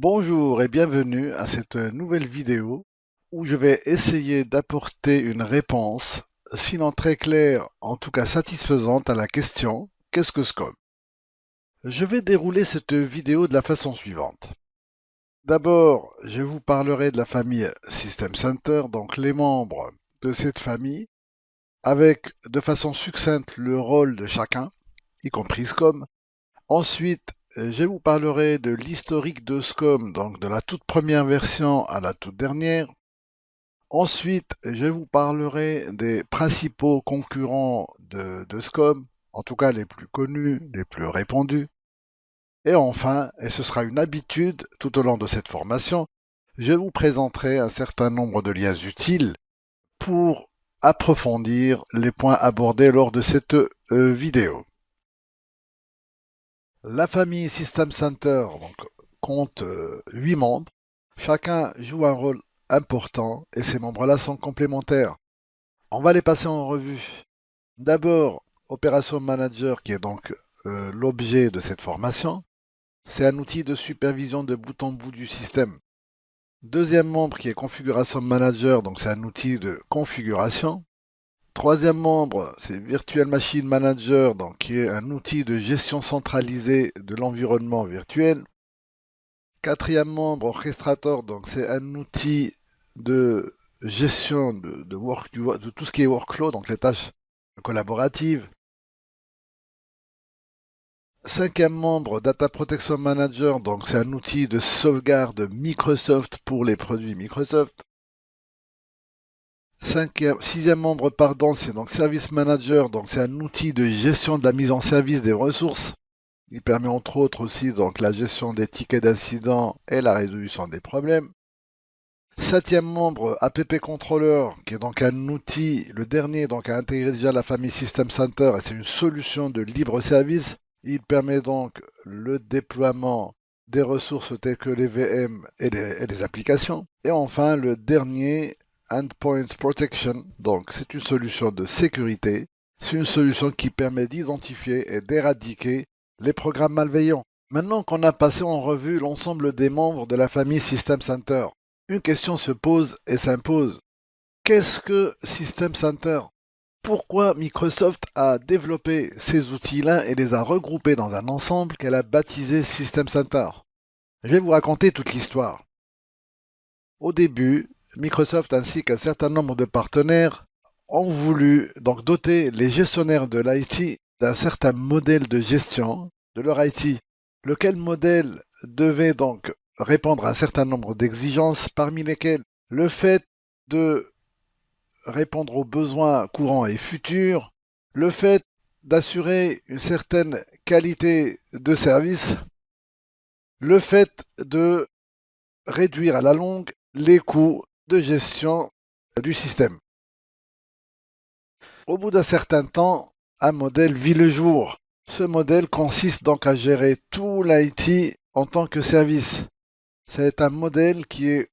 Bonjour et bienvenue à cette nouvelle vidéo où je vais essayer d'apporter une réponse, sinon très claire, en tout cas satisfaisante à la question qu'est-ce que SCOM? Je vais dérouler cette vidéo de la façon suivante. D'abord, je vous parlerai de la famille System Center, donc les membres de cette famille, avec de façon succincte le rôle de chacun, y compris SCOM. Ensuite, je vous parlerai de l'historique de SCOM, donc de la toute première version à la toute dernière. Ensuite, je vous parlerai des principaux concurrents de SCOM, en tout cas les plus connus, les plus répandus. Et enfin, et ce sera une habitude tout au long de cette formation, je vous présenterai un certain nombre de liens utiles pour approfondir les points abordés lors de cette vidéo. La famille System Center donc, compte 8 membres. Chacun joue un rôle important et ces membres-là sont complémentaires. On va les passer en revue. D'abord, Operation Manager, qui est donc l'objet de cette formation. C'est un outil de supervision de bout en bout du système. Deuxième membre qui est Configuration Manager, donc c'est un outil de configuration. Troisième membre, c'est Virtual Machine Manager, donc qui est un outil de gestion centralisée de l'environnement virtuel. Quatrième membre, Orchestrator, donc c'est un outil de gestion de tout ce qui est workflow, donc les tâches collaboratives. Cinquième membre, Data Protection Manager, donc c'est un outil de sauvegarde Microsoft pour les produits Microsoft. Sixième membre, pardon, c'est donc Service Manager, donc c'est un outil de gestion de la mise en service des ressources. Il permet entre autres aussi donc la gestion des tickets d'incidents et la résolution des problèmes. Septième membre, App Controller, qui est donc un outil, le dernier donc à intégrer déjà la famille System Center, et c'est une solution de libre service. Il permet donc le déploiement des ressources telles que les VM et les applications. Et enfin, le dernier, Endpoint Protection, donc c'est une solution de sécurité. C'est une solution qui permet d'identifier et d'éradiquer les programmes malveillants. Maintenant qu'on a passé en revue l'ensemble des membres de la famille System Center, une question se pose et s'impose. Qu'est-ce que System Center? Pourquoi Microsoft a développé ces outils-là et les a regroupés dans un ensemble qu'elle a baptisé System Center? Je vais vous raconter toute l'histoire. Au début, Microsoft ainsi qu'un certain nombre de partenaires ont voulu donc doter les gestionnaires de l'IT d'un certain modèle de gestion de leur IT, lequel modèle devait donc répondre à un certain nombre d'exigences, parmi lesquelles le fait de répondre aux besoins courants et futurs, le fait d'assurer une certaine qualité de service, le fait de réduire à la longue les coûts de gestion du système. Au bout d'un certain temps, un modèle vit le jour. Ce modèle consiste donc à gérer tout l'IT en tant que service. C'est un modèle qui est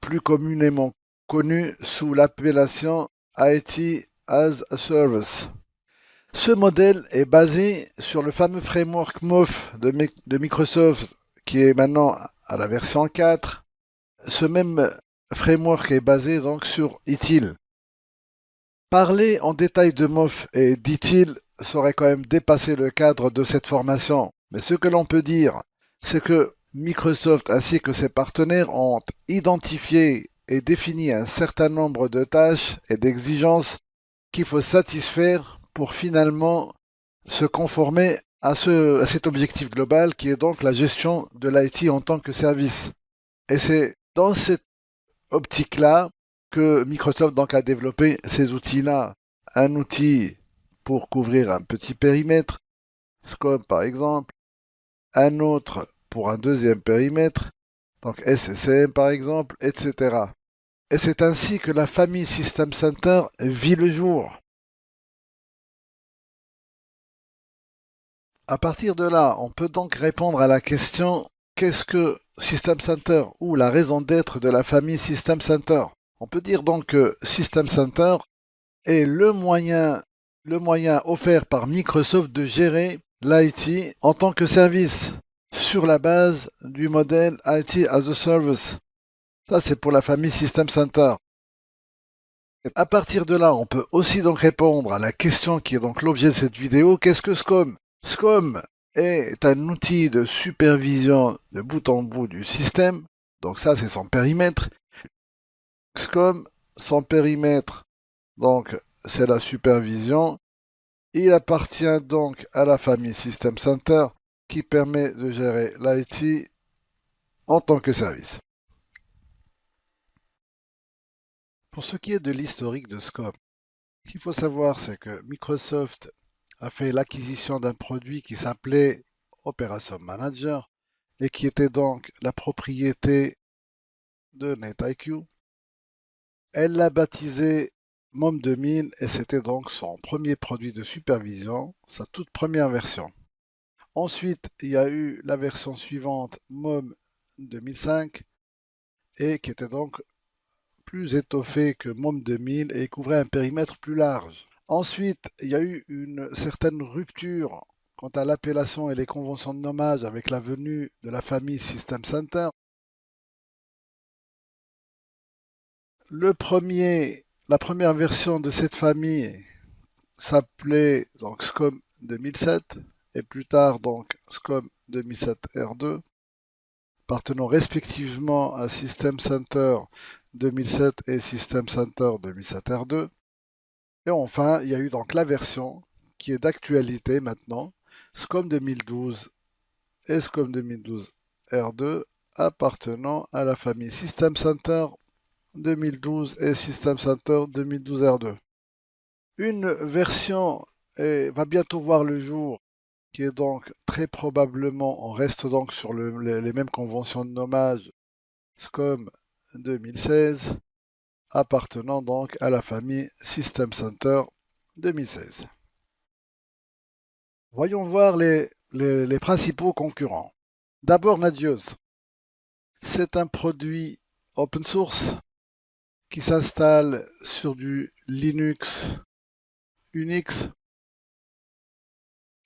plus communément connu sous l'appellation IT as a Service. Ce modèle est basé sur le fameux framework MOF de Microsoft qui est maintenant à la version 4. Ce même framework est basé donc sur ITIL. Parler en détail de MOF et d'ITIL serait quand même dépasser le cadre de cette formation. Mais ce que l'on peut dire, c'est que Microsoft ainsi que ses partenaires ont identifié et défini un certain nombre de tâches et d'exigences qu'il faut satisfaire pour finalement se conformer à cet objectif global qui est donc la gestion de l'IT en tant que service. Et c'est dans cette optique-là que Microsoft donc a développé ces outils-là. Un outil pour couvrir un petit périmètre, Scope par exemple, un autre pour un deuxième périmètre, donc SSM par exemple, etc. Et c'est ainsi que la famille System Center vit le jour. À partir de là, on peut donc répondre à la question qu'est-ce que System Center ou la raison d'être de la famille System Center? On peut dire donc que System Center est le moyen offert par Microsoft de gérer l'IT en tant que service. sur la base du modèle IT as a Service. Ça, c'est pour la famille System Center. À partir de là, on peut aussi donc répondre à la question qui est donc l'objet de cette vidéo. Qu'est-ce que SCOM? SCOM est un outil de supervision de bout en bout du système. Donc ça, c'est son périmètre. SCOM, son périmètre, donc c'est la supervision. Il appartient donc à la famille System Center qui permet de gérer l'IT en tant que service. Pour ce qui est de l'historique de SCOM, ce qu'il faut savoir, c'est que Microsoft a fait l'acquisition d'un produit qui s'appelait Operation Manager et qui était donc la propriété de NetIQ. Elle l'a baptisé MOM 2000 et c'était donc son premier produit de supervision, sa toute première version. Ensuite, il y a eu la version suivante, MOM 2005, et qui était donc plus étoffée que MOM 2000 et couvrait un périmètre plus large. Ensuite, il y a eu une certaine rupture quant à l'appellation et les conventions de nommage avec la venue de la famille System Center. La première version de cette famille s'appelait donc SCOM 2007 et plus tard donc SCOM 2007 R2, appartenant respectivement à System Center 2007 et System Center 2007 R2. Et enfin, il y a eu donc la version qui est d'actualité maintenant, SCOM 2012 et SCOM 2012 R2, appartenant à la famille System Center 2012 et System Center 2012 R2. Une version va bientôt voir le jour, qui est donc très probablement, on reste donc sur les mêmes conventions de nommage, SCOM 2016, appartenant donc à la famille System Center 2016. Voyons voir les principaux concurrents. D'abord Nagios. C'est un produit open source qui s'installe sur du Linux Unix.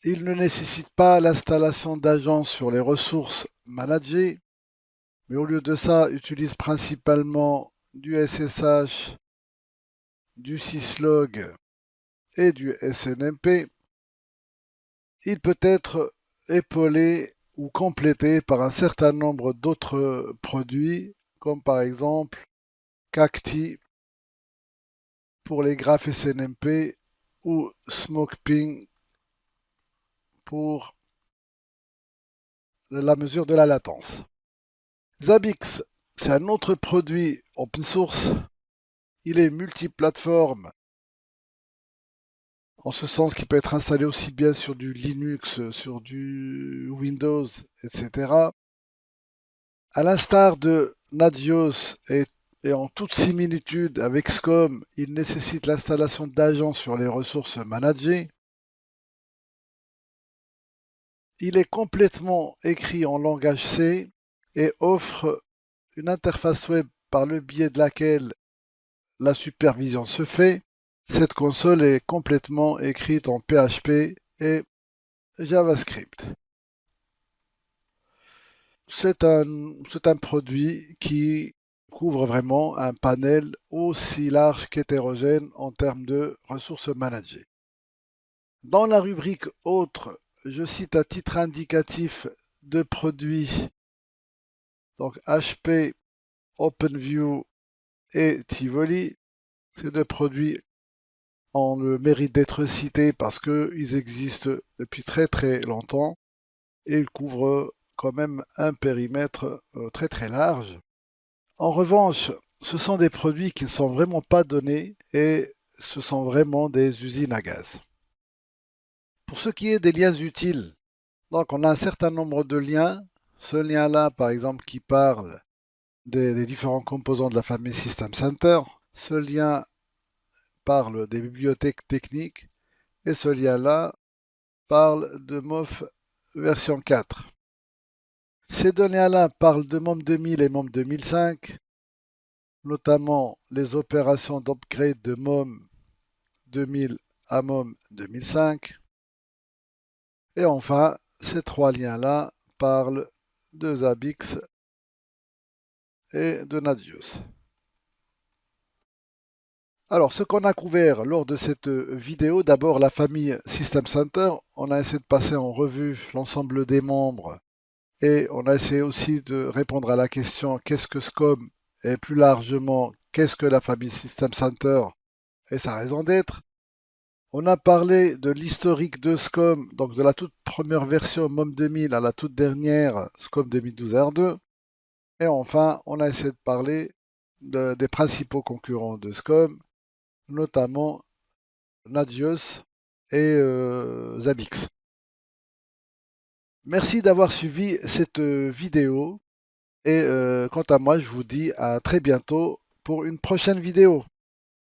Il ne nécessite pas l'installation d'agents sur les ressources managées, mais au lieu de ça, utilise principalement du SSH, du syslog et du SNMP. Il peut être épaulé ou complété par un certain nombre d'autres produits, comme par exemple Cacti pour les graphes SNMP ou SmokePing pour la mesure de la latence. Zabbix, c'est un autre produit open source. Il est multiplateforme, en ce sens qu'il peut être installé aussi bien sur du Linux, sur du Windows, etc. À l'instar de Nagios et en toute similitude avec SCOM, il nécessite l'installation d'agents sur les ressources managées. Il est complètement écrit en langage C et offre une interface web par le biais de laquelle la supervision se fait. Cette console est complètement écrite en PHP et JavaScript. C'est un produit qui couvre vraiment un panel aussi large qu'hétérogène en termes de ressources managées. Dans la rubrique Autres, je cite à titre indicatif deux produits, donc HP, OpenView et Tivoli. Ces deux produits ont le mérite d'être cités parce qu'ils existent depuis très très longtemps et ils couvrent quand même un périmètre très très large. En revanche, ce sont des produits qui ne sont vraiment pas donnés et ce sont vraiment des usines à gaz. Pour ce qui est des liens utiles, donc on a un certain nombre de liens. Ce lien-là, par exemple, qui parle des différents composants de la famille System Center. Ce lien parle des bibliothèques techniques et ce lien-là parle de MOF version 4. Ces deux liens-là parlent de MOM 2000 et MOM 2005, notamment les opérations d'upgrade de MOM 2000 à MOM 2005. Et enfin, ces trois liens-là parle de Zabbix et de Nagios. Alors, ce qu'on a couvert lors de cette vidéo, d'abord la famille System Center. On a essayé de passer en revue l'ensemble des membres et on a essayé aussi de répondre à la question qu'est-ce que SCOM et plus largement qu'est-ce que la famille System Center et sa raison d'être. On a parlé de l'historique de SCOM, donc de la toute première version MOM 2000 à la toute dernière SCOM 2012 R2. Et enfin, on a essayé de parler des principaux concurrents de SCOM, notamment Nagios et Zabbix. Merci d'avoir suivi cette vidéo et quant à moi, je vous dis à très bientôt pour une prochaine vidéo.